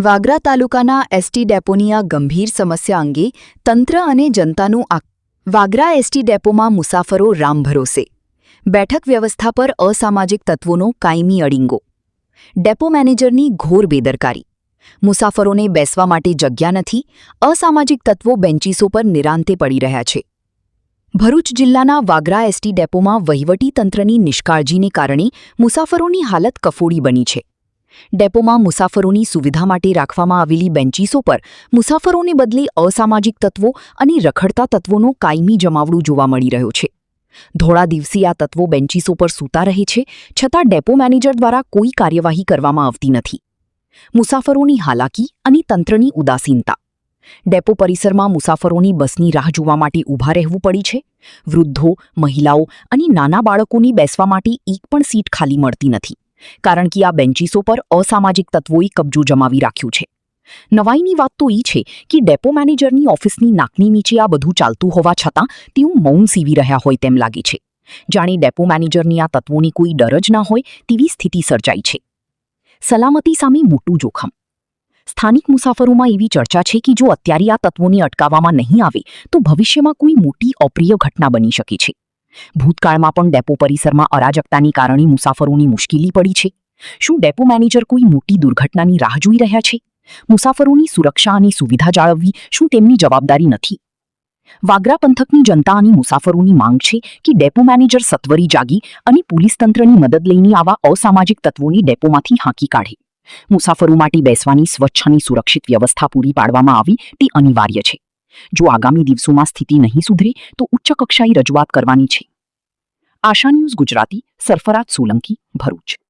વાગરા તાલુકાના એસટી ડેપોની આ ગંભીર સમસ્યા અંગે તંત્ર અને જનતાનું વાગરા એસટી ડેપોમાં મુસાફરો રામ ભરોસે. બેઠક વ્યવસ્થા પર અસામાજિક તત્વોનો કાયમી અડીંગો. ડેપો મેનેજરની ઘોર બેદરકારી. મુસાફરોને બેસવા માટે જગ્યા નથી, અસામાજિક તત્વો બેન્ચીસો પર નિરાંતે પડી રહ્યા છે. ભરૂચ જિલ્લાના વાગરા એસટી ડેપોમાં વહીવટી તંત્રની નિષ્કાળજીને કારણે મુસાફરોની હાલત કફોડી બની છે. ડેપોમાં મુસાફરોની સુવિધા માટે રાખવામાં આવેલી બેન્ચીસો પર મુસાફરોને બદલે અસામાજિક તત્વો અને રખડતા તત્વોનો કાયમી જમાવડો જોવા મળી રહ્યો છે. ધોળા દિવસે આ તત્વો બેન્ચીસો પર સૂતા રહે છે, છતાં ડેપો મેનેજર દ્વારા કોઈ કાર્યવાહી કરવામાં આવતી નથી. મુસાફરોની હાલાકી અને તંત્રની ઉદાસીનતા. ડેપો પરિસરમાં મુસાફરોની બસની રાહ જોવા માટે ઊભા રહેવું પડી છે. વૃદ્ધો, મહિલાઓ અને નાના બાળકોની બેસવા માટે એક પણ સીટ ખાલી મળતી નથી, કારણ કે આ બેન્ચીસો પર અસામાજિક તત્વોએ કબજો જમાવી રાખ્યું છે. નવાઈની વાત તો એ છે કે ડેપો મેનેજરની ઓફિસની નાકની નીચે આ બધું ચાલતું હોવા છતાં તેઓ મૌન સીવી રહ્યા હોય તેમ લાગે છે. જાણે ડેપો મેનેજરની આ તત્વોની કોઈ ડર જ ના હોય તેવી સ્થિતિ સર્જાઈ છે. સલામતી સામે મોટું જોખમ. સ્થાનિક મુસાફરોમાં એવી ચર્ચા છે કે જો અત્યારે આ તત્વોને અટકાવવામાં નહીં આવે તો ભવિષ્યમાં કોઈ મોટી અપ્રિય ઘટના બની શકે છે. ભૂતકાળમાં પણ ડેપો પરિસરમાં અરાજકતાને કારણે મુસાફરોની મુશ્કેલી પડી છે. શું ડેપો મેનેજર કોઈ મોટી દુર્ઘટનાની રાહ જોઈ રહ્યા છે? મુસાફરોની સુરક્ષા અને સુવિધા જાળવવી શું તેમની જવાબદારી નથી? વાગરા પંથકની જનતા અને મુસાફરોની માંગ છે કે ડેપો મેનેજર સત્વરી જાગી અને પોલીસ તંત્રની મદદ લઈને આવા અસામાજિક તત્વોને ડેપોમાંથી હાંકી કાઢે. મુસાફરો માટે બેસવાની સ્વચ્છ અને સુરક્ષિત વ્યવસ્થા પૂરી પાડવામાં આવી તે અનિવાર્ય છે. જો આગામી દિવસોમાં સ્થિતિ નહીં સુધરે તો ઉચ્ચ કક્ષાએ રજૂઆત કરવાની છે. આશા ન્યૂઝ ગુજરાતી, સરફરાજ સોલંકી, ભરૂચ.